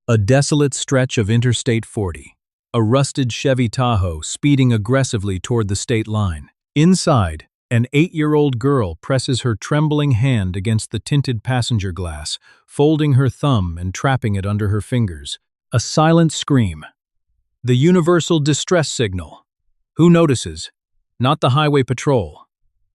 A desolate stretch of Interstate 40. A rusted Chevy Tahoe speeding aggressively toward the state line. Inside, an 8-year-old girl presses her trembling hand against the tinted passenger glass, folding her thumb and trapping it under her fingers. A silent scream. The universal distress signal. Who notices? Not the highway patrol.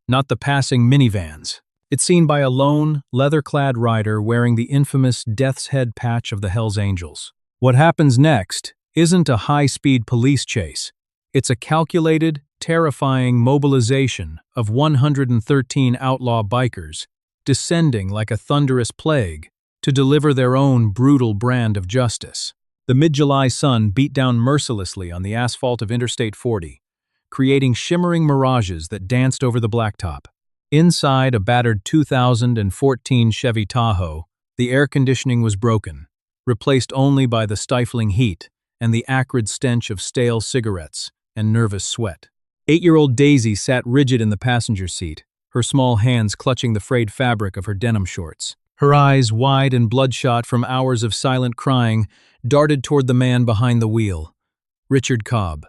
Not the passing minivans. It's seen by a lone, leather-clad rider wearing the infamous Death's Head patch of the Hells Angels. What happens next isn't a high-speed police chase. It's a calculated, terrifying mobilization of 113 outlaw bikers, descending like a thunderous plague to deliver their own brutal brand of justice. The mid-July sun beat down mercilessly on the asphalt of Interstate 40, creating shimmering mirages that danced over the blacktop. Inside a battered 2014 Chevy Tahoe, the air conditioning was broken, replaced only by the stifling heat and the acrid stench of stale cigarettes and nervous sweat. 8-year-old Daisy sat rigid in the passenger seat, her small hands clutching the frayed fabric of her denim shorts. Her eyes, wide and bloodshot from hours of silent crying, darted toward the man behind the wheel. Richard Cobb.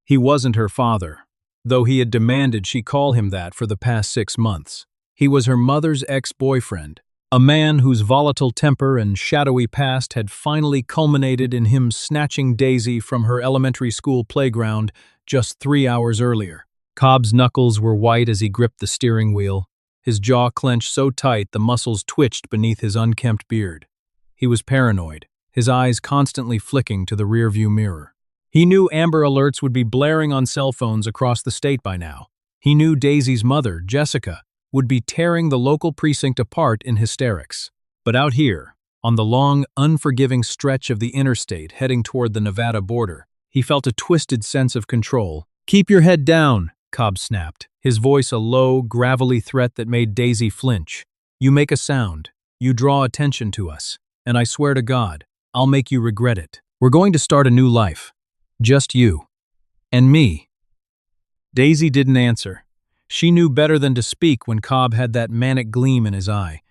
He wasn't her father, though he had demanded she call him that for the past 6 months. He was her mother's ex-boyfriend, a man whose volatile temper and shadowy past had finally culminated in him snatching Daisy from her elementary school playground just 3 hours earlier. Cobb's knuckles were white as he gripped the steering wheel, his jaw clenched so tight the muscles twitched beneath his unkempt beard. He was paranoid, his eyes constantly flicking to the rearview mirror. He knew Amber Alerts would be blaring on cell phones across the state by now. He knew Daisy's mother, Jessica, would be tearing the local precinct apart in hysterics. But out here, on the long, unforgiving stretch of the interstate heading toward the Nevada border, he felt a twisted sense of control. "Keep your head down," Cobb snapped, his voice a low, gravelly threat that made Daisy flinch. "You make a sound, you draw attention to us, and I swear to God, I'll make you regret it. We're going to start a new life. Just you. And me." Daisy didn't answer. She knew better than to speak when Cobb had that manic gleam in his eye,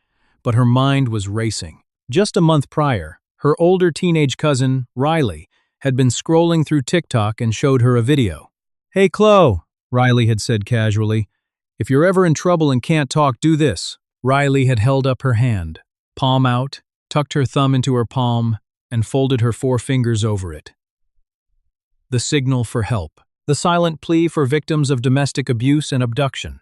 but her mind was racing. Just a month prior, her older teenage cousin, Riley, had been scrolling through TikTok and showed her a video. "Hey, Chloe," Riley had said casually, "if you're ever in trouble and can't talk, do this." Riley had held up her hand, palm out, tucked her thumb into her palm, and folded her 4 fingers over it. The signal for help. The silent plea for victims of domestic abuse and abduction.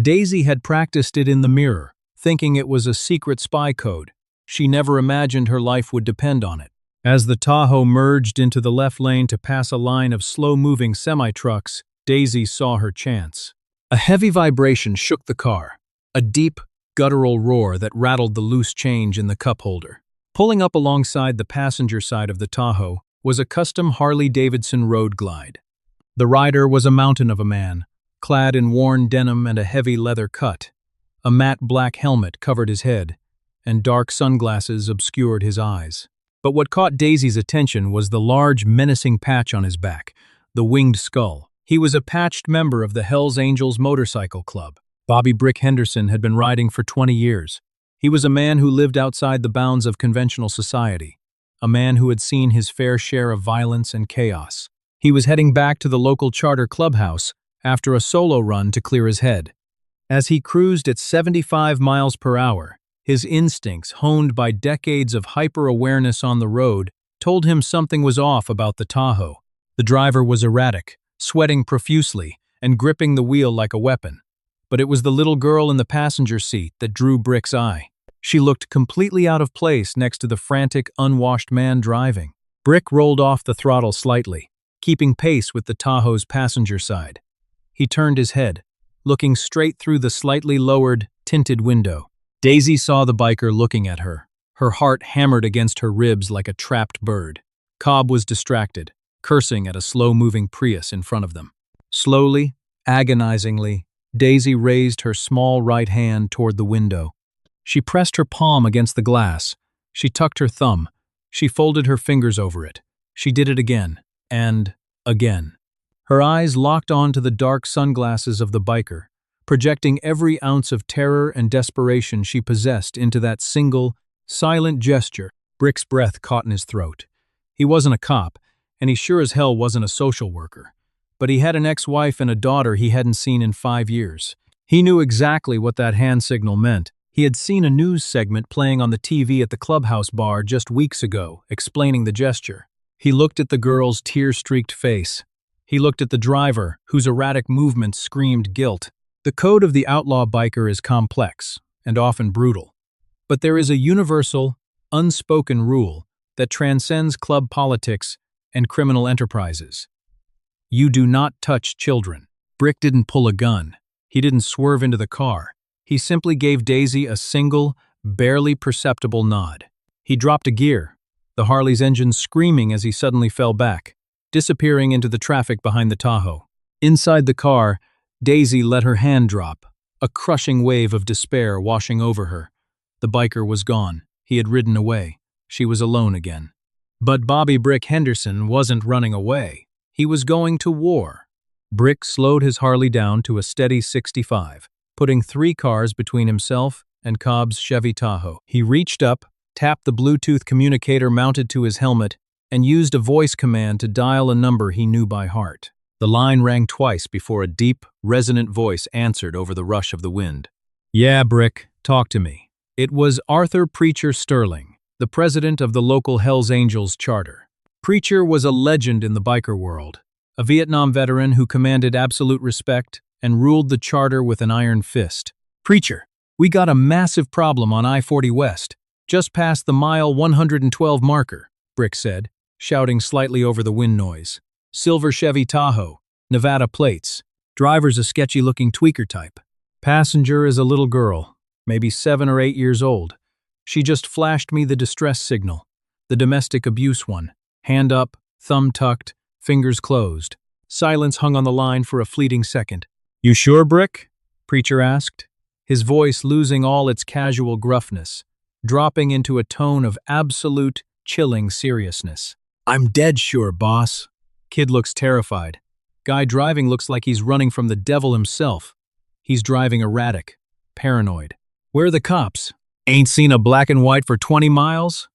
Daisy had practiced it in the mirror, thinking it was a secret spy code. She never imagined her life would depend on it. As the Tahoe merged into the left lane to pass a line of slow-moving semi-trucks, Daisy saw her chance. A heavy vibration shook the car, a deep, guttural roar that rattled the loose change in the cup holder. Pulling up alongside the passenger side of the Tahoe was a custom Harley-Davidson Road Glide. The rider was a mountain of a man, clad in worn denim and a heavy leather cut. A matte black helmet covered his head, and dark sunglasses obscured his eyes. But what caught Daisy's attention was the large, menacing patch on his back, the winged skull. He was a patched member of the Hells Angels Motorcycle Club. Bobby Brick Henderson had been riding for 20 years. He was a man who lived outside the bounds of conventional society, a man who had seen his fair share of violence and chaos. He was heading back to the local charter clubhouse after a solo run to clear his head. As he cruised at 75 miles per hour, his instincts, honed by decades of hyper-awareness on the road, told him something was off about the Tahoe. The driver was erratic, sweating profusely, and gripping the wheel like a weapon. But it was the little girl in the passenger seat that drew Brick's eye. She looked completely out of place next to the frantic, unwashed man driving. Brick rolled off the throttle slightly, keeping pace with the Tahoe's passenger side. He turned his head, looking straight through the slightly lowered, tinted window. Daisy saw the biker looking at her, her heart hammered against her ribs like a trapped bird. Cobb was distracted, cursing at a slow-moving Prius in front of them. Slowly, agonizingly, Daisy raised her small right hand toward the window. She pressed her palm against the glass. She tucked her thumb. She folded her fingers over it. She did it again, and again. Her eyes locked onto the dark sunglasses of the biker, projecting every ounce of terror and desperation she possessed into that single, silent gesture. Brick's breath caught in his throat. He wasn't a cop, and he sure as hell wasn't a social worker. But he had an ex-wife and a daughter he hadn't seen in 5 years. He knew exactly what that hand signal meant. He had seen a news segment playing on the TV at the clubhouse bar just weeks ago, explaining the gesture. He looked at the girl's tear-streaked face. He looked at the driver, whose erratic movements screamed guilt. The code of the outlaw biker is complex and often brutal. But there is a universal, unspoken rule that transcends club politics and criminal enterprises. You do not touch children. Brick didn't pull a gun. He didn't swerve into the car. He simply gave Daisy a single, barely perceptible nod. He dropped a gear, the Harley's engine screaming as he suddenly fell back, disappearing into the traffic behind the Tahoe. Inside the car, Daisy let her hand drop, a crushing wave of despair washing over her. The biker was gone. He had ridden away. She was alone again. But Bobby Brick Henderson wasn't running away. He was going to war. Brick slowed his Harley down to a steady 65, putting 3 cars between himself and Cobb's Chevy Tahoe. He reached up, tapped the Bluetooth communicator mounted to his helmet, and used a voice command to dial a number he knew by heart. The line rang twice before a deep, resonant voice answered over the rush of the wind. "Yeah, Brick, talk to me." It was Arthur Preacher Sterling, the president of the local Hells Angels charter. Preacher was a legend in the biker world, a Vietnam veteran who commanded absolute respect and ruled the charter with an iron fist. "Preacher, we got a massive problem on I-40 West, just past the mile 112 marker," Brick said, shouting slightly over the wind noise. "Silver Chevy Tahoe, Nevada plates. Driver's a sketchy-looking tweaker type. Passenger is a little girl, maybe 7 or 8 years old. She just flashed me the distress signal, the domestic abuse one. Hand up, thumb tucked, fingers closed." Silence hung on the line for a fleeting second. "You sure, Brick?" Preacher asked, his voice losing all its casual gruffness, dropping into a tone of absolute, chilling seriousness. "I'm dead sure, boss." Kid looks terrified. Guy driving looks like he's running from the devil himself. He's driving erratic, paranoid. "Where are the cops?" "Ain't seen a black and white for 20 miles?"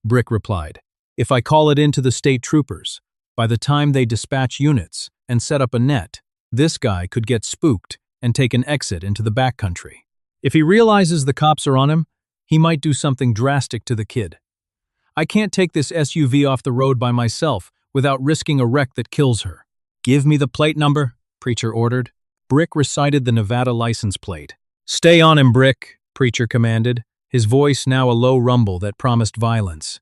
Brick replied. "If I call it in to the state troopers, by the time they dispatch units and set up a net, this guy could get spooked and take an exit into the backcountry. If he realizes the cops are on him, he might do something drastic to the kid. I can't take this SUV off the road by myself without risking a wreck that kills her." "Give me the plate number," Preacher ordered. Brick recited the Nevada license plate. "Stay on him, Brick," Preacher commanded, his voice now a low rumble that promised violence.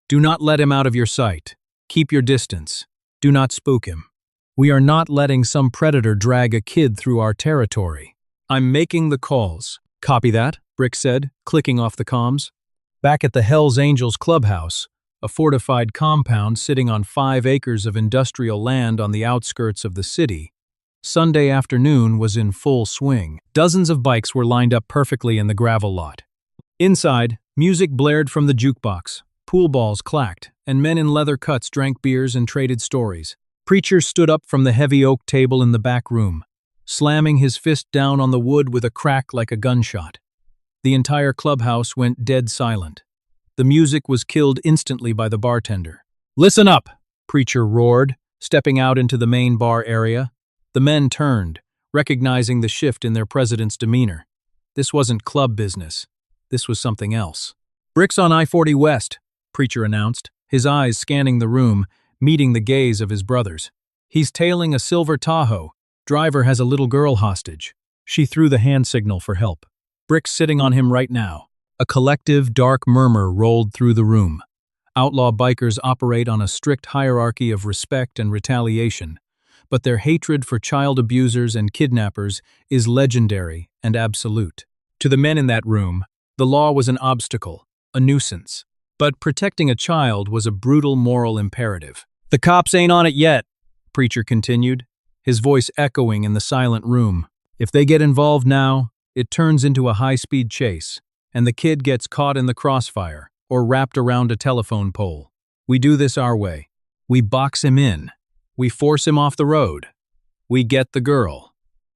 "Do not let him out of your sight. Keep your distance. Do not spook him. We are not letting some predator drag a kid through our territory. I'm making the calls." "Copy that," Brick said, clicking off the comms. Back at the Hells Angels clubhouse, a fortified compound sitting on 5 acres of industrial land on the outskirts of the city, Sunday afternoon was in full swing. Dozens of bikes were lined up perfectly in the gravel lot. Inside, music blared from the jukebox, pool balls clacked, and men in leather cuts drank beers and traded stories. Preacher stood up from the heavy oak table in the back room, slamming his fist down on the wood with a crack like a gunshot. The entire clubhouse went dead silent. The music was killed instantly by the bartender. "Listen up," Preacher roared, stepping out into the main bar area. The men turned, recognizing the shift in their president's demeanor. This wasn't club business. This was something else. "Brick's on I-40 West," Preacher announced, his eyes scanning the room, meeting the gaze of his brothers. "He's tailing a silver Tahoe. Driver has a little girl hostage." She threw the hand signal for help. "Brick's sitting on him right now." A collective, dark murmur rolled through the room. Outlaw bikers operate on a strict hierarchy of respect and retaliation, but their hatred for child abusers and kidnappers is legendary and absolute. To the men in that room, the law was an obstacle, a nuisance. But protecting a child was a brutal moral imperative. "The cops ain't on it yet," Preacher continued, his voice echoing in the silent room. "If they get involved now, it turns into a high-speed chase, and the kid gets caught in the crossfire or wrapped around a telephone pole. We do this our way. We box him in. We force him off the road. We get the girl."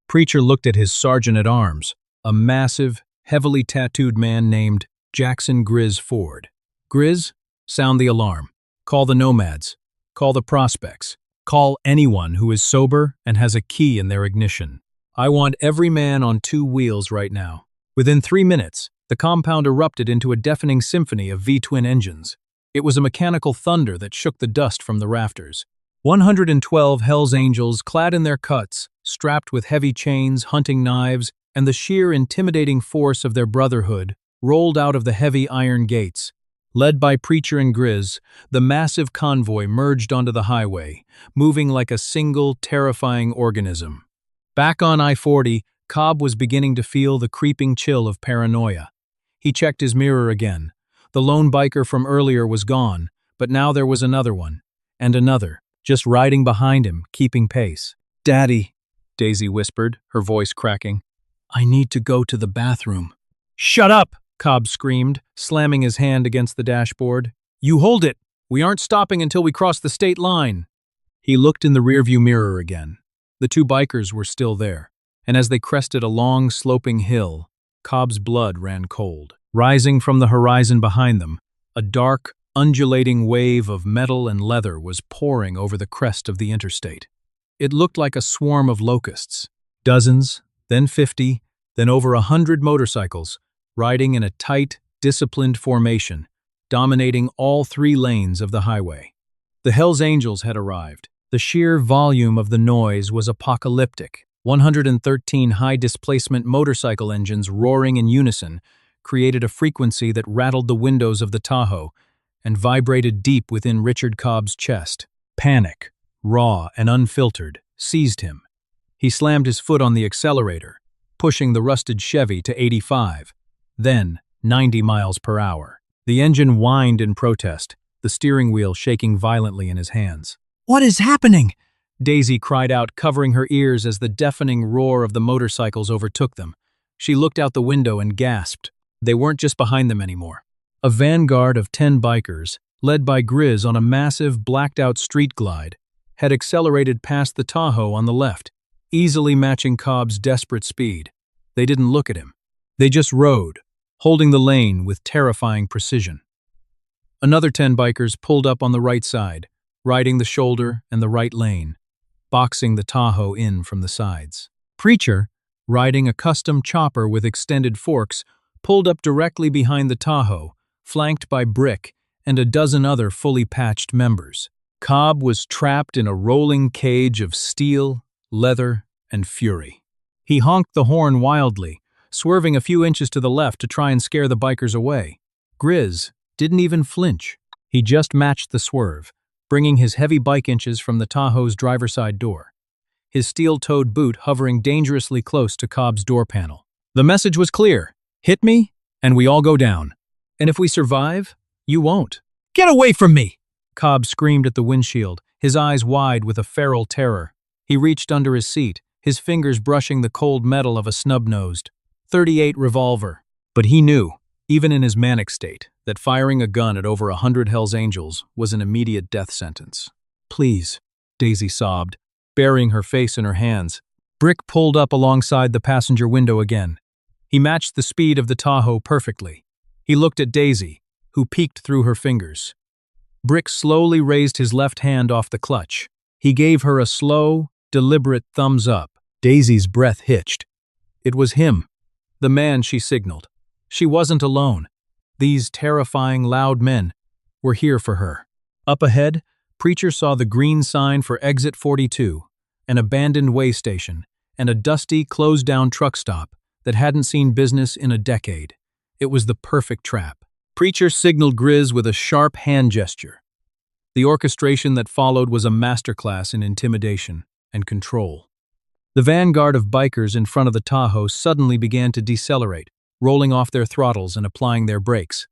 Preacher looked at his sergeant-at-arms, a massive, heavily tattooed man named Jackson Grizz Ford. "Grizz, sound the alarm. Call the nomads. Call the prospects. Call anyone who is sober and has a key in their ignition. I want every man on two wheels right now." Within 3 minutes, the compound erupted into a deafening symphony of V-twin engines. It was a mechanical thunder that shook the dust from the rafters. 112 Hell's Angels, clad in their cuts, strapped with heavy chains, hunting knives, and the sheer intimidating force of their brotherhood, rolled out of the heavy iron gates. Led by Preacher and Grizz, the massive convoy merged onto the highway, moving like a single, terrifying organism. Back on I-40, Cobb was beginning to feel the creeping chill of paranoia. He checked his mirror again. The lone biker from earlier was gone, but now there was another one, and another, just riding behind him, keeping pace. "Daddy," Daisy whispered, her voice cracking. "I need to go to the bathroom." "Shut up!" Cobb screamed, slamming his hand against the dashboard. "You hold it! We aren't stopping until we cross the state line." He looked in the rearview mirror again. The two bikers were still there, and as they crested a long, sloping hill, Cobb's blood ran cold. Rising from the horizon behind them, a dark, undulating wave of metal and leather was pouring over the crest of the interstate. It looked like a swarm of locusts. Dozens, then 50, then over 100 motorcycles, riding in a tight, disciplined formation, dominating all 3 lanes of the highway. The Hells Angels had arrived. The sheer volume of the noise was apocalyptic. 113 high-displacement motorcycle engines roaring in unison created a frequency that rattled the windows of the Tahoe and vibrated deep within Richard Cobb's chest. Panic, raw and unfiltered, seized him. He slammed his foot on the accelerator, pushing the rusted Chevy to 85. Then, 90 miles per hour. The engine whined in protest, the steering wheel shaking violently in his hands. "What is happening?" Daisy cried out, covering her ears as the deafening roar of the motorcycles overtook them. She looked out the window and gasped. They weren't just behind them anymore. A vanguard of 10 bikers, led by Grizz on a massive, blacked-out street glide, had accelerated past the Tahoe on the left, easily matching Cobb's desperate speed. They didn't look at him. They just rode, holding the lane with terrifying precision. Another 10 bikers pulled up on the right side, riding the shoulder and the right lane, boxing the Tahoe in from the sides. Preacher, riding a custom chopper with extended forks, pulled up directly behind the Tahoe, flanked by Brick and a dozen other fully patched members. Cobb was trapped in a rolling cage of steel, leather, and fury. He honked the horn wildly, swerving a few inches to the left to try and scare the bikers away. Grizz didn't even flinch. He just matched the swerve, bringing his heavy bike inches from the Tahoe's driver's side door, his steel-toed boot hovering dangerously close to Cobb's door panel. The message was clear: hit me, and we all go down. And if we survive, you won't. "Get away from me!" Cobb screamed at the windshield, his eyes wide with a feral terror. He reached under his seat, his fingers brushing the cold metal of a snub-nosed .38 revolver. But he knew, even in his manic state, that firing a gun at over 100 Hells Angels was an immediate death sentence. "Please," Daisy sobbed, burying her face in her hands. Brick pulled up alongside the passenger window again. He matched the speed of the Tahoe perfectly. He looked at Daisy, who peeked through her fingers. Brick slowly raised his left hand off the clutch. He gave her a slow, deliberate thumbs up. Daisy's breath hitched. It was him, the man she signaled. She wasn't alone. These terrifying, loud men were here for her. Up ahead, Preacher saw the green sign for Exit 42, an abandoned way station, and a dusty, closed-down truck stop that hadn't seen business in a decade. It was the perfect trap. Preacher signaled Grizz with a sharp hand gesture. The orchestration that followed was a masterclass in intimidation and control. The vanguard of bikers in front of the Tahoe suddenly began to decelerate, rolling off their throttles and applying their brakes.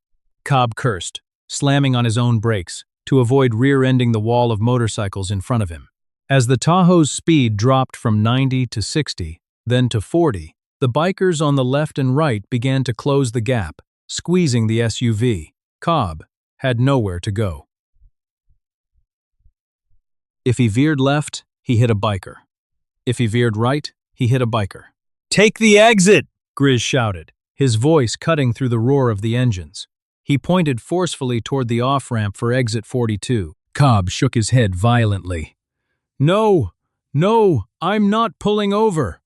Cobb cursed, slamming on his own brakes to avoid rear-ending the wall of motorcycles in front of him. As the Tahoe's speed dropped from 90 to 60, then to 40, the bikers on the left and right began to close the gap, squeezing the SUV. Cobb had nowhere to go. If he veered left, he hit a biker. If he veered right, he hit a biker. "Take the exit!" Grizz shouted, his voice cutting through the roar of the engines. He pointed forcefully toward the off-ramp for exit 42. Cobb shook his head violently. No, no, I'm not pulling over.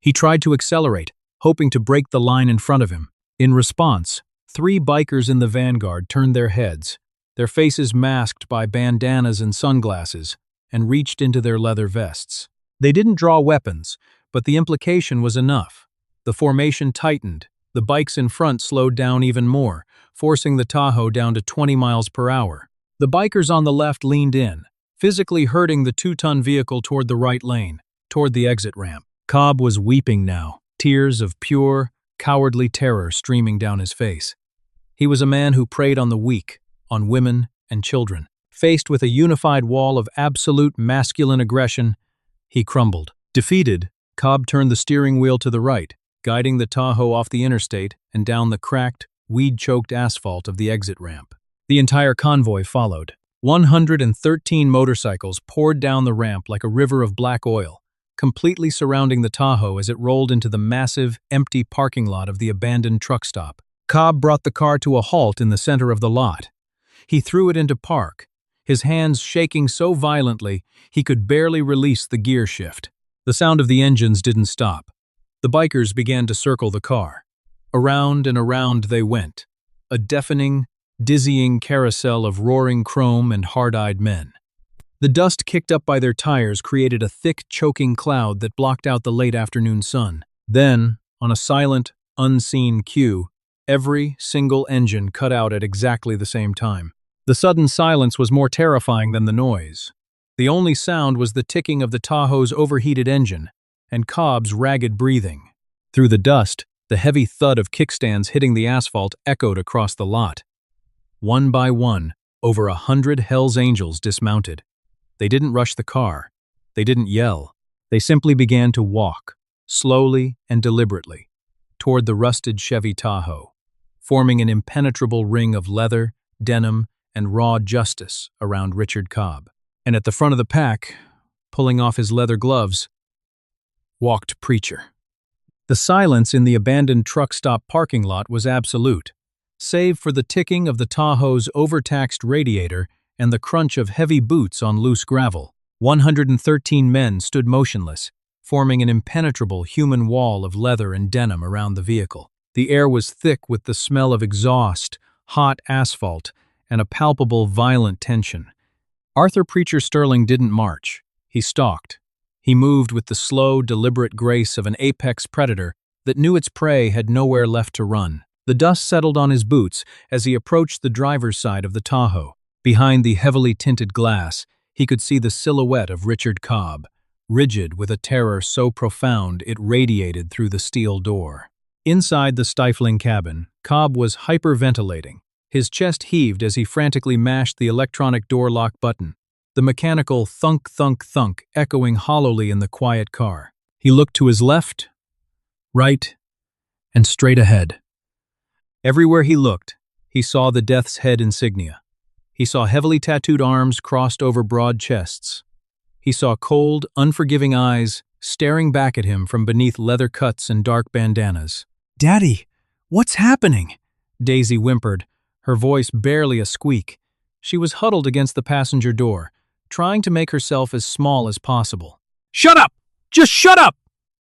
He tried to accelerate, hoping to break the line in front of him. In response, 3 bikers in the vanguard turned their heads, their faces masked by bandanas and sunglasses, and reached into their leather vests. They didn't draw weapons, but the implication was enough. The formation tightened, the bikes in front slowed down even more, forcing the Tahoe down to 20 miles per hour. The bikers on the left leaned in, physically herding the 2-ton vehicle toward the right lane, toward the exit ramp. Cobb was weeping now, tears of pure, cowardly terror streaming down his face. He was a man who preyed on the weak, on women and children. Faced with a unified wall of absolute masculine aggression, he crumbled. Defeated, Cobb turned the steering wheel to the right, guiding the Tahoe off the interstate and down the cracked, weed-choked asphalt of the exit ramp. The entire convoy followed. 113 motorcycles poured down the ramp like a river of black oil, completely surrounding the Tahoe as it rolled into the massive, empty parking lot of the abandoned truck stop. Cobb brought the car to a halt in the center of the lot. He threw it into park, his hands shaking so violently he could barely release the gear shift. The sound of the engines didn't stop. The bikers began to circle the car. Around and around they went, a deafening, dizzying carousel of roaring chrome and hard-eyed men. The dust kicked up by their tires created a thick, choking cloud that blocked out the late afternoon sun. Then, on a silent, unseen cue, every single engine cut out at exactly the same time. The sudden silence was more terrifying than the noise. The only sound was the ticking of the Tahoe's overheated engine and Cobb's ragged breathing. Through the dust, the heavy thud of kickstands hitting the asphalt echoed across the lot. One by one, over 100 Hell's Angels dismounted. They didn't rush the car. They didn't yell. They simply began to walk, slowly and deliberately, toward the rusted Chevy Tahoe, forming an impenetrable ring of leather, denim, and raw justice around Richard Cobb. And at the front of the pack, pulling off his leather gloves, walked Preacher. The silence in the abandoned truck stop parking lot was absolute, save for the ticking of the Tahoe's overtaxed radiator and the crunch of heavy boots on loose gravel. 113 men stood motionless, forming an impenetrable human wall of leather and denim around the vehicle. The air was thick with the smell of exhaust, hot asphalt, and a palpable, violent tension. Arthur Preacher Sterling didn't march. He stalked. He moved with the slow, deliberate grace of an apex predator that knew its prey had nowhere left to run. The dust settled on his boots as he approached the driver's side of the Tahoe. Behind the heavily tinted glass, he could see the silhouette of Richard Cobb, rigid with a terror so profound it radiated through the steel door. Inside the stifling cabin, Cobb was hyperventilating. His chest heaved as he frantically mashed the electronic door lock button, the mechanical thunk, thunk, thunk echoing hollowly in the quiet car. He looked to his left, right, and straight ahead. Everywhere he looked, he saw the death's head insignia. He saw heavily tattooed arms crossed over broad chests. He saw cold, unforgiving eyes staring back at him from beneath leather cuts and dark bandanas. "Daddy, what's happening?" Daisy whimpered, her voice barely a squeak. She was huddled against the passenger door, trying to make herself as small as possible. "Shut up! Just shut up!"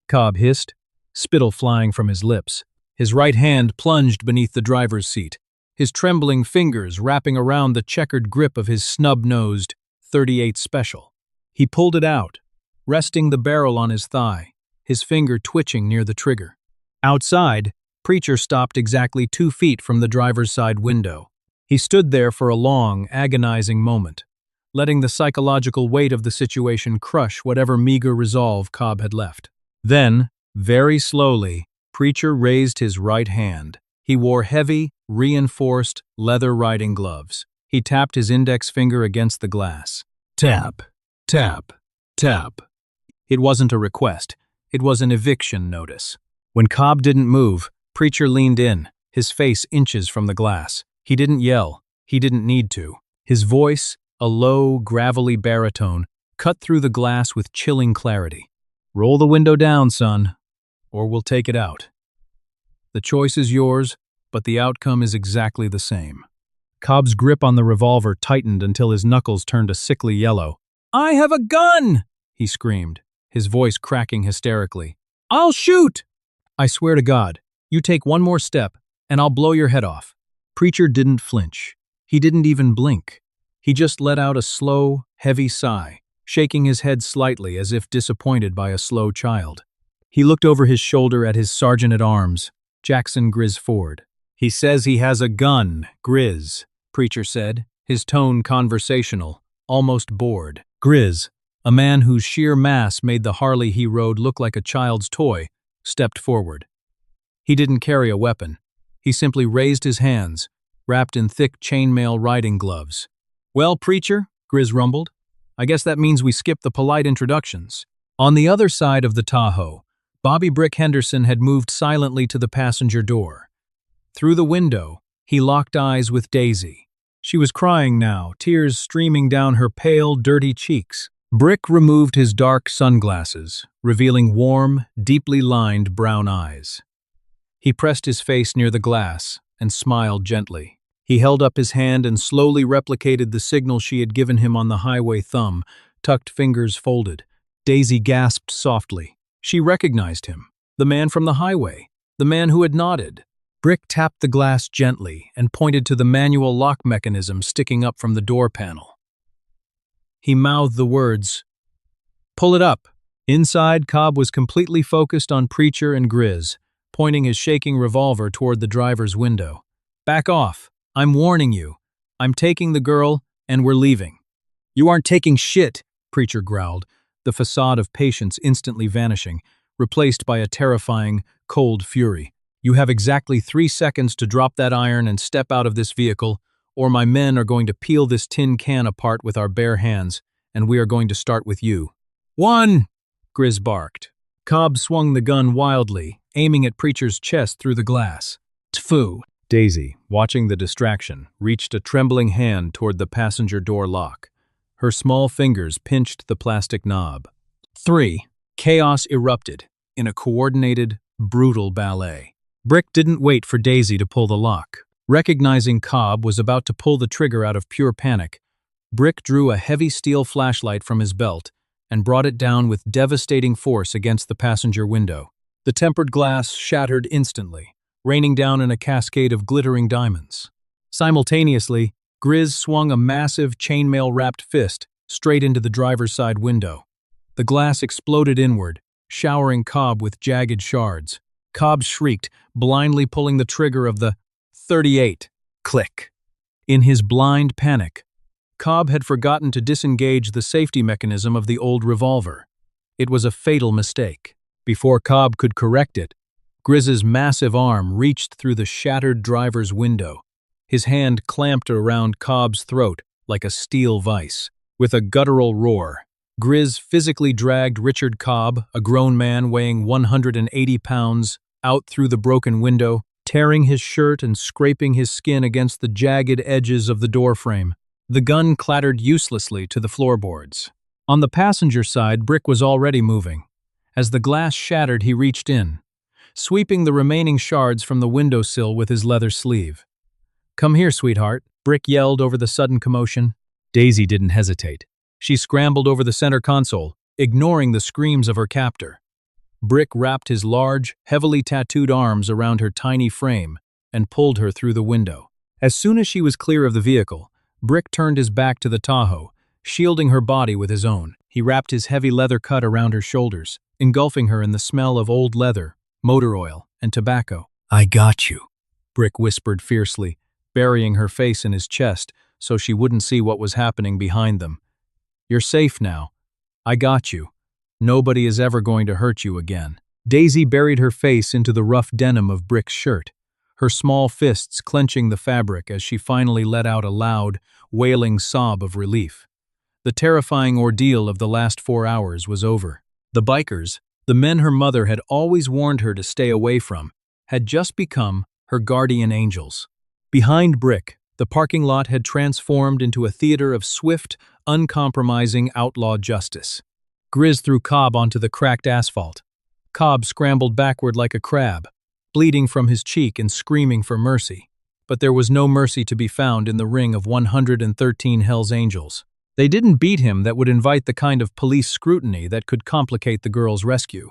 Cobb hissed, spittle flying from his lips. His right hand plunged beneath the driver's seat, his trembling fingers wrapping around the checkered grip of his snub-nosed .38 Special. He pulled it out, resting the barrel on his thigh, his finger twitching near the trigger. Outside, Preacher stopped exactly 2 feet from the driver's side window. He stood there for a long, agonizing moment, letting the psychological weight of the situation crush whatever meager resolve Cobb had left. Then, very slowly, Preacher raised his right hand. He wore heavy, reinforced leather riding gloves. He tapped his index finger against the glass. Tap, tap, tap. It wasn't a request. It was an eviction notice. When Cobb didn't move, Preacher leaned in, his face inches from the glass. He didn't yell. He didn't need to. His voice, a low, gravelly baritone, cut through the glass with chilling clarity. "Roll the window down, son, or we'll take it out. The choice is yours, but the outcome is exactly the same. Cobb's grip on the revolver tightened until his knuckles turned a sickly yellow. "I have a gun!" he screamed, his voice cracking hysterically. "I'll shoot!" "I swear to God, you take one more step, and I'll blow your head off." Preacher didn't flinch. He didn't even blink. He just let out a slow, heavy sigh, shaking his head slightly as if disappointed by a slow child. He looked over his shoulder at his sergeant-at-arms, Jackson Grizz Ford. "He says he has a gun, Grizz," Preacher said, his tone conversational, almost bored. Grizz, a man whose sheer mass made the Harley he rode look like a child's toy, stepped forward. He didn't carry a weapon. He simply raised his hands, wrapped in thick chainmail riding gloves. "Well, Preacher," Grizz rumbled, "I guess that means we skip the polite introductions." On the other side of the Tahoe, Bobby Brick Henderson had moved silently to the passenger door. Through the window, he locked eyes with Daisy. She was crying now, tears streaming down her pale, dirty cheeks. Brick removed his dark sunglasses, revealing warm, deeply lined brown eyes. He pressed his face near the glass and smiled gently. He held up his hand and slowly replicated the signal she had given him on the highway thumb, tucked fingers folded. Daisy gasped softly. She recognized him, the man from the highway, the man who had nodded. Brick tapped the glass gently and pointed to the manual lock mechanism sticking up from the door panel. He mouthed the words, "Pull it up." Inside, Cobb was completely focused on Preacher and Grizz, pointing his shaking revolver toward the driver's window. "Back off. I'm warning you. I'm taking the girl, and we're leaving." "You aren't taking shit," Preacher growled, the facade of patience instantly vanishing, replaced by a terrifying, cold fury. "You have exactly 3 seconds to drop that iron and step out of this vehicle, or my men are going to peel this tin can apart with our bare hands, and we are going to start with you." "One!" Grizz barked. Cobb swung the gun wildly, aiming at Preacher's chest through the glass. "Tfu!" Daisy, watching the distraction, reached a trembling hand toward the passenger door lock. Her small fingers pinched the plastic knob. 3. Chaos erupted in a coordinated, brutal ballet. Brick didn't wait for Daisy to pull the lock. Recognizing Cobb was about to pull the trigger out of pure panic, Brick drew a heavy steel flashlight from his belt and brought it down with devastating force against the passenger window. The tempered glass shattered instantly, raining down in a cascade of glittering diamonds. Simultaneously, Grizz swung a massive chainmail-wrapped fist straight into the driver's side window. The glass exploded inward, showering Cobb with jagged shards. Cobb shrieked, blindly pulling the trigger of the .38. Click. In his blind panic, Cobb had forgotten to disengage the safety mechanism of the old revolver. It was a fatal mistake. Before Cobb could correct it, Grizz's massive arm reached through the shattered driver's window. His hand clamped around Cobb's throat like a steel vise. With a guttural roar, Grizz physically dragged Richard Cobb, a grown man weighing 180 pounds, out through the broken window, tearing his shirt and scraping his skin against the jagged edges of the doorframe. The gun clattered uselessly to the floorboards. On the passenger side, Brick was already moving. As the glass shattered, he reached in, sweeping the remaining shards from the windowsill with his leather sleeve. "Come here, sweetheart," Brick yelled over the sudden commotion. Daisy didn't hesitate. She scrambled over the center console, ignoring the screams of her captor. Brick wrapped his large, heavily tattooed arms around her tiny frame and pulled her through the window. As soon as she was clear of the vehicle, Brick turned his back to the Tahoe, shielding her body with his own. He wrapped his heavy leather cut around her shoulders, engulfing her in the smell of old leather, motor oil, and tobacco. "I got you," Brick whispered fiercely, burying her face in his chest so she wouldn't see what was happening behind them. "You're safe now. I got you. Nobody is ever going to hurt you again." Daisy buried her face into the rough denim of Brick's shirt, her small fists clenching the fabric as she finally let out a loud, wailing sob of relief. The terrifying ordeal of the last 4 hours was over. The bikers, the men her mother had always warned her to stay away from, had just become her guardian angels. Behind Brick, the parking lot had transformed into a theater of swift, uncompromising outlaw justice. Grizz threw Cobb onto the cracked asphalt. Cobb scrambled backward like a crab, bleeding from his cheek and screaming for mercy. But there was no mercy to be found in the ring of 113 Hell's Angels. They didn't beat him that would invite the kind of police scrutiny that could complicate the girl's rescue.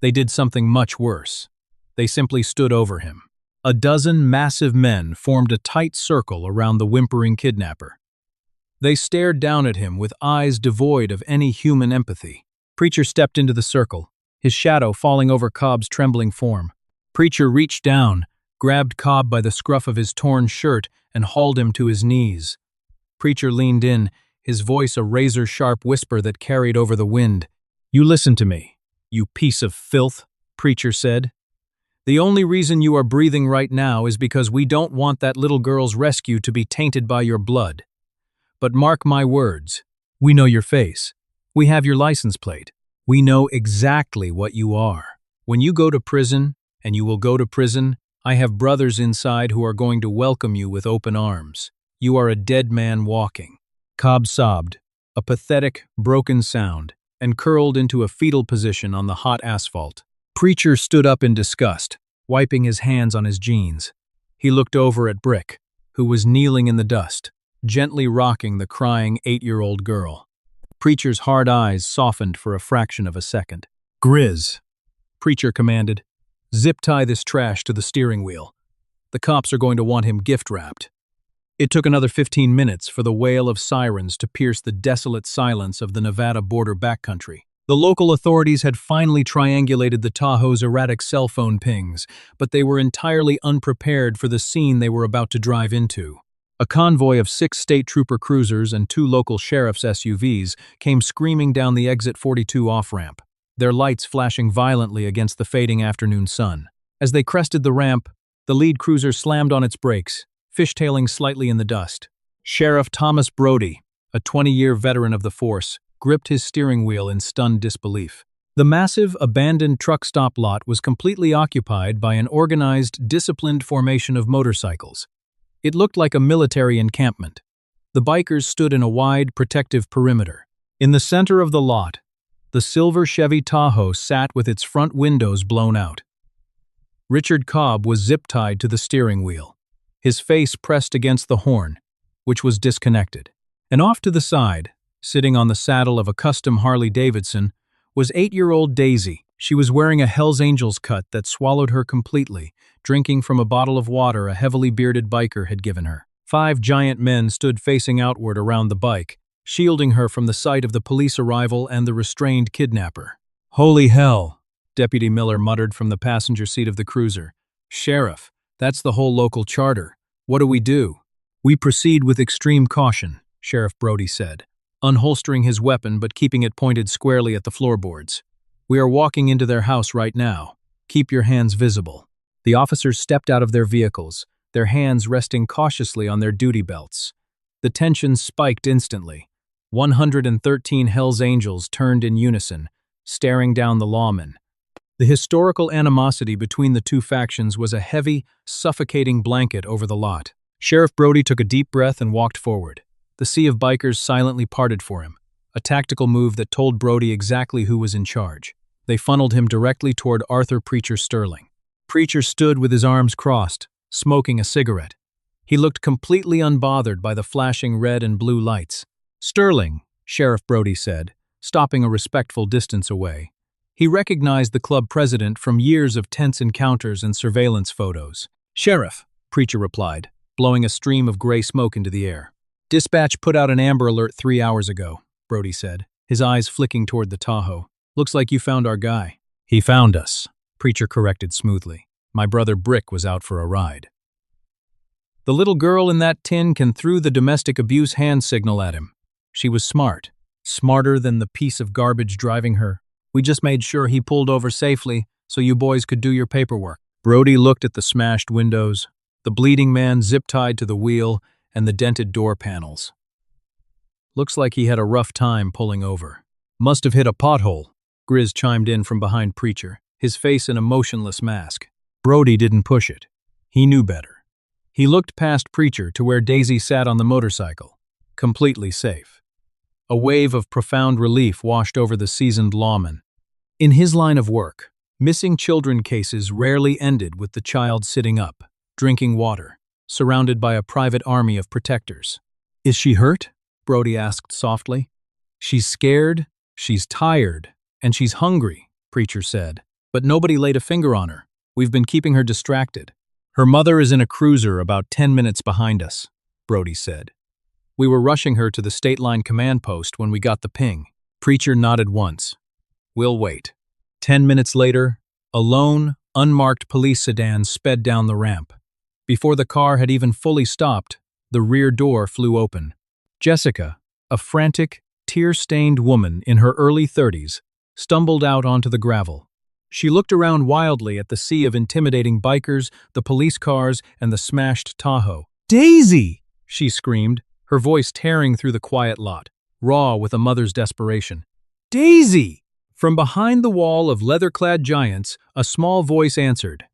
They did something much worse. They simply stood over him. A dozen massive men formed a tight circle around the whimpering kidnapper. They stared down at him with eyes devoid of any human empathy. Preacher stepped into the circle, his shadow falling over Cobb's trembling form. Preacher reached down, grabbed Cobb by the scruff of his torn shirt, and hauled him to his knees. Preacher leaned in, his voice a razor-sharp whisper that carried over the wind. "You listen to me, you piece of filth," Preacher said. "The only reason you are breathing right now is because we don't want that little girl's rescue to be tainted by your blood. But mark my words, we know your face. We have your license plate. We know exactly what you are. When you go to prison, and you will go to prison, I have brothers inside who are going to welcome you with open arms. You are a dead man walking." Cobb sobbed, a pathetic, broken sound, and curled into a fetal position on the hot asphalt. Preacher stood up in disgust, wiping his hands on his jeans. He looked over at Brick, who was kneeling in the dust, gently rocking the crying 8-year-old girl. Preacher's hard eyes softened for a fraction of a second. "Grizz," Preacher commanded, "zip-tie this trash to the steering wheel. The cops are going to want him gift-wrapped." It took another 15 minutes for the wail of sirens to pierce the desolate silence of the Nevada border backcountry. The local authorities had finally triangulated the Tahoe's erratic cell phone pings, but they were entirely unprepared for the scene they were about to drive into. A convoy of 6 state trooper cruisers and 2 local sheriff's SUVs came screaming down the Exit 42 off-ramp, their lights flashing violently against the fading afternoon sun. As they crested the ramp, the lead cruiser slammed on its brakes, fishtailing slightly in the dust. Sheriff Thomas Brody, a 20-year veteran of the force, gripped his steering wheel in stunned disbelief. The massive, abandoned truck stop lot was completely occupied by an organized, disciplined formation of motorcycles. It looked like a military encampment. The bikers stood in a wide, protective perimeter. In the center of the lot, the silver Chevy Tahoe sat with its front windows blown out. Richard Cobb was zip-tied to the steering wheel, his face pressed against the horn, which was disconnected. And off to the side, sitting on the saddle of a custom Harley Davidson, was 8-year-old Daisy. She was wearing a Hell's Angels cut that swallowed her completely, drinking from a bottle of water a heavily bearded biker had given her. 5 giant men stood facing outward around the bike, shielding her from the sight of the police arrival and the restrained kidnapper. "Holy hell," Deputy Miller muttered from the passenger seat of the cruiser. "Sheriff, that's the whole local charter. What do we do?" "We proceed with extreme caution," Sheriff Brody said, unholstering his weapon but keeping it pointed squarely at the floorboards. "We are walking into their house right now. Keep your hands visible." The officers stepped out of their vehicles, their hands resting cautiously on their duty belts. The tension spiked instantly. 113 Hell's Angels turned in unison, staring down the lawmen. The historical animosity between the two factions was a heavy, suffocating blanket over the lot. Sheriff Brody took a deep breath and walked forward. The sea of bikers silently parted for him, a tactical move that told Brody exactly who was in charge. They funneled him directly toward Arthur Preacher Sterling. Preacher stood with his arms crossed, smoking a cigarette. He looked completely unbothered by the flashing red and blue lights. "Sterling," Sheriff Brody said, stopping a respectful distance away. He recognized the club president from years of tense encounters and surveillance photos. "Sheriff," Preacher replied, blowing a stream of gray smoke into the air. "Dispatch put out an Amber Alert 3 hours ago," Brody said, his eyes flicking toward the Tahoe. "Looks like you found our guy." "He found us," Preacher corrected smoothly. "My brother Brick was out for a ride." "The little girl in that tin can threw the domestic abuse hand signal at him. She was smart. Smarter than the piece of garbage driving her. We just made sure he pulled over safely so you boys could do your paperwork." Brody looked at the smashed windows, the bleeding man zip-tied to the wheel, and the dented door panels. "Looks like he had a rough time pulling over. Must have hit a pothole," Grizz chimed in from behind Preacher, his face in a motionless mask. Brody didn't push it. He knew better. He looked past Preacher to where Daisy sat on the motorcycle, completely safe. A wave of profound relief washed over the seasoned lawman. In his line of work, Missing children cases rarely ended with the child sitting up, drinking water, surrounded by a private army of protectors. "Is she hurt?" Brody asked softly. "She's scared, she's tired, and she's hungry," Preacher said. "But nobody laid a finger on her. We've been keeping her distracted." "Her mother is in a cruiser about 10 minutes behind us," Brody said. "We were rushing her to the state line command post when we got the ping." Preacher nodded once. "We'll wait." 10 minutes later, a lone, unmarked police sedan sped down the ramp. Before the car had even fully stopped, the rear door flew open. Jessica, a frantic, tear-stained woman in her early 30s, stumbled out onto the gravel. She looked around wildly at the sea of intimidating bikers, the police cars, and the smashed Tahoe. "Daisy!" she screamed, her voice tearing through the quiet lot, raw with a mother's desperation. "Daisy!" From behind the wall of leather-clad giants, a small voice answered.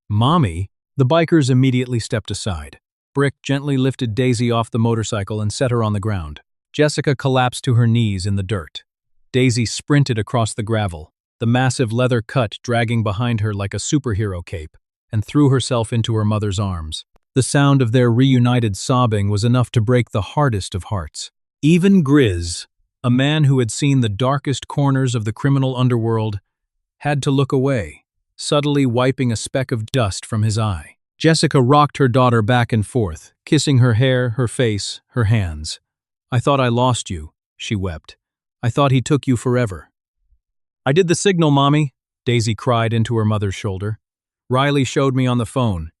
"Mommy?" The bikers immediately stepped aside. Brick gently lifted Daisy off the motorcycle and set her on the ground. Jessica collapsed to her knees in the dirt. Daisy sprinted across the gravel, the massive leather cut dragging behind her like a superhero cape, and threw herself into her mother's arms. The sound of their reunited sobbing was enough to break the hardest of hearts. Even Grizz, a man who had seen the darkest corners of the criminal underworld, had to look away, subtly wiping a speck of dust from his eye. Jessica rocked her daughter back and forth, kissing her hair, her face, her hands. "I thought I lost you," she wept. "I thought he took you forever." "I did the signal, Mommy," Daisy cried into her mother's shoulder. "Riley showed me on the phone.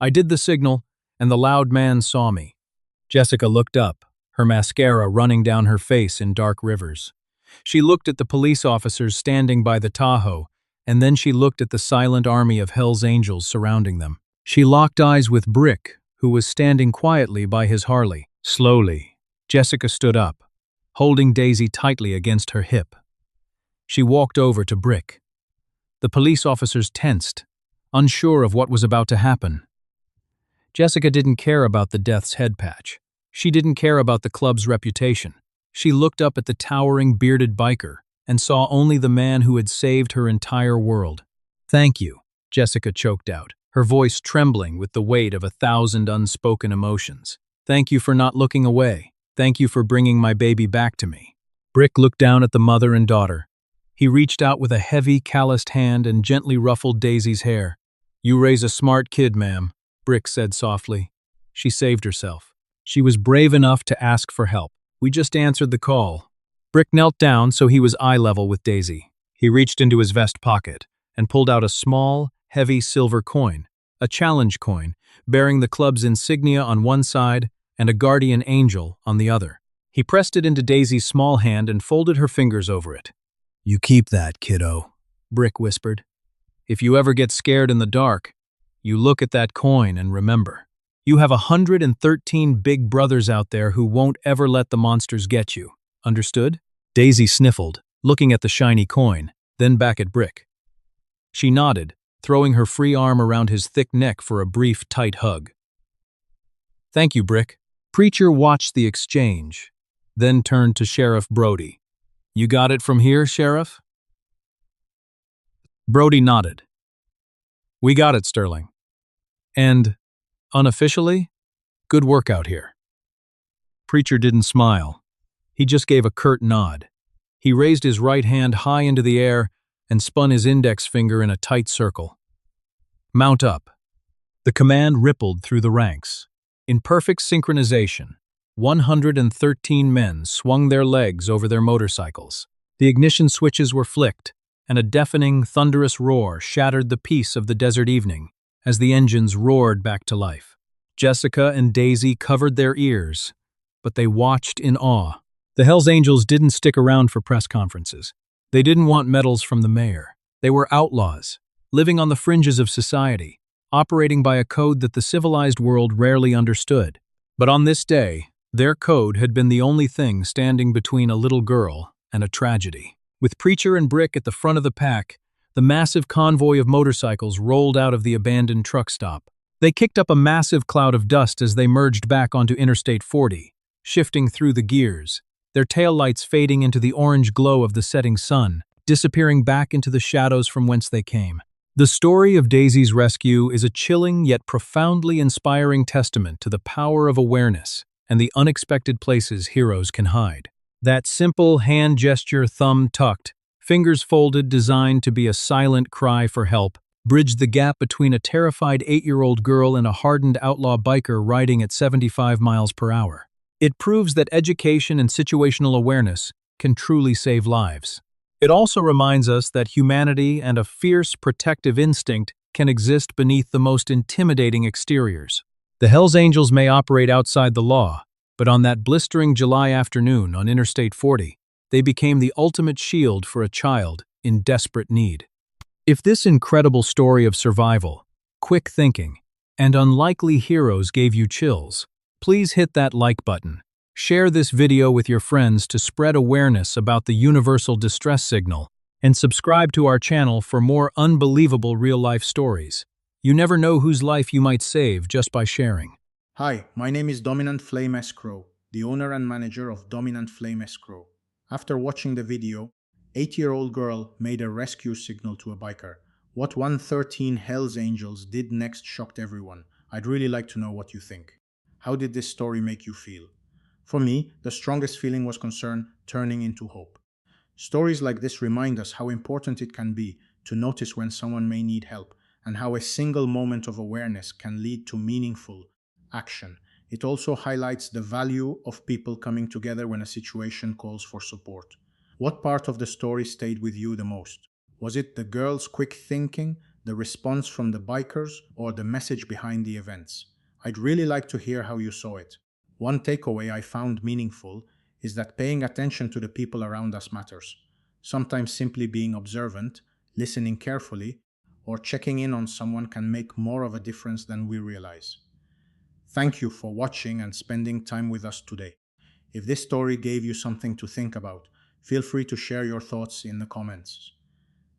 I did the signal, and the loud man saw me." Jessica looked up, her mascara running down her face in dark rivers. She looked at the police officers standing by the Tahoe, and then she looked at the silent army of Hell's Angels surrounding them. She locked eyes with Brick, who was standing quietly by his Harley. Slowly, Jessica stood up, holding Daisy tightly against her hip. She walked over to Brick. The police officers tensed, unsure of what was about to happen. Jessica didn't care about the Death's head patch. She didn't care about the club's reputation. She looked up at the towering bearded biker and saw only the man who had saved her entire world. "Thank you," Jessica choked out, her voice trembling with the weight of 1,000 unspoken emotions. "Thank you for not looking away. Thank you for bringing my baby back to me." Brick looked down at the mother and daughter. He reached out with a heavy, calloused hand and gently ruffled Daisy's hair. "You raise a smart kid, ma'am," Brick said softly. She saved herself. She was brave enough to ask for help. "We just answered the call." Brick knelt down so he was eye level with Daisy. He reached into his vest pocket and pulled out a small, heavy silver coin, a challenge coin, bearing the club's insignia on one side and a guardian angel on the other. He pressed it into Daisy's small hand and folded her fingers over it. "You keep that, kiddo," Brick whispered. "If you ever get scared in the dark, you look at that coin and remember. You have 113 big brothers out there who won't ever let the monsters get you. Understood?" Daisy sniffled, looking at the shiny coin, then back at Brick. She nodded, throwing her free arm around his thick neck for a brief, tight hug. "Thank you, Brick." Preacher watched the exchange, then turned to Sheriff Brody. "You got it from here, Sheriff?" Brody nodded. "We got it, Sterling. And, unofficially, good work out here." Preacher didn't smile. He just gave a curt nod. He raised his right hand high into the air and spun his index finger in a tight circle. "Mount up." The command rippled through the ranks. In perfect synchronization, 113 men swung their legs over their motorcycles. The ignition switches were flicked, and a deafening, thunderous roar shattered the peace of the desert evening as the engines roared back to life. Jessica and Daisy covered their ears, but they watched in awe. The Hells Angels didn't stick around for press conferences. They didn't want medals from the mayor. They were outlaws, living on the fringes of society, operating by a code that the civilized world rarely understood. But on this day, their code had been the only thing standing between a little girl and a tragedy. With Preacher and Brick at the front of the pack, the massive convoy of motorcycles rolled out of the abandoned truck stop. They kicked up a massive cloud of dust as they merged back onto Interstate 40, shifting through the gears, their taillights fading into the orange glow of the setting sun. disappearing back into the shadows from whence they came. The story of Daisy's rescue is a chilling yet profoundly inspiring testament to the power of awareness and the unexpected places heroes can hide. That simple hand gesture, thumb tucked, fingers folded, designed to be a silent cry for help, bridged the gap between a terrified 8-year-old girl and a hardened outlaw biker riding at 75 miles per hour. It proves that education and situational awareness can truly save lives. It also reminds us that humanity and a fierce protective instinct can exist beneath the most intimidating exteriors. The Hells Angels may operate outside the law, but on that blistering July afternoon on Interstate 40, they became the ultimate shield for a child in desperate need. If this incredible story of survival, quick thinking, and unlikely heroes gave you chills, please hit that like button. Share this video with your friends to spread awareness about the universal distress signal, and subscribe to our channel for more unbelievable real-life stories. You never know whose life you might save just by sharing. Hi, my name is Dominant Flame Escrow, the owner and manager of Dominant Flame Escrow. After watching the video, 8-year-old girl made a rescue signal to a biker. What 113 Hells Angels did next shocked everyone. I'd really like to know what you think. How did this story make you feel? For me, the strongest feeling was concern turning into hope. Stories like this remind us how important it can be to notice when someone may need help, and how a single moment of awareness can lead to meaningful action. It also highlights the value of people coming together when a situation calls for support. What part of the story stayed with you the most? Was it the girl's quick thinking, the response from the bikers, or the message behind the events? I'd really like to hear how you saw it. One takeaway I found meaningful is that paying attention to the people around us matters. Sometimes simply being observant, listening carefully, or checking in on someone can make more of a difference than we realize. Thank you for watching and spending time with us today. If this story gave you something to think about, feel free to share your thoughts in the comments.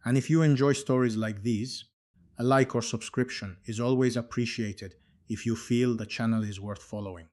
And if you enjoy stories like these, a like or subscription is always appreciated if you feel the channel is worth following.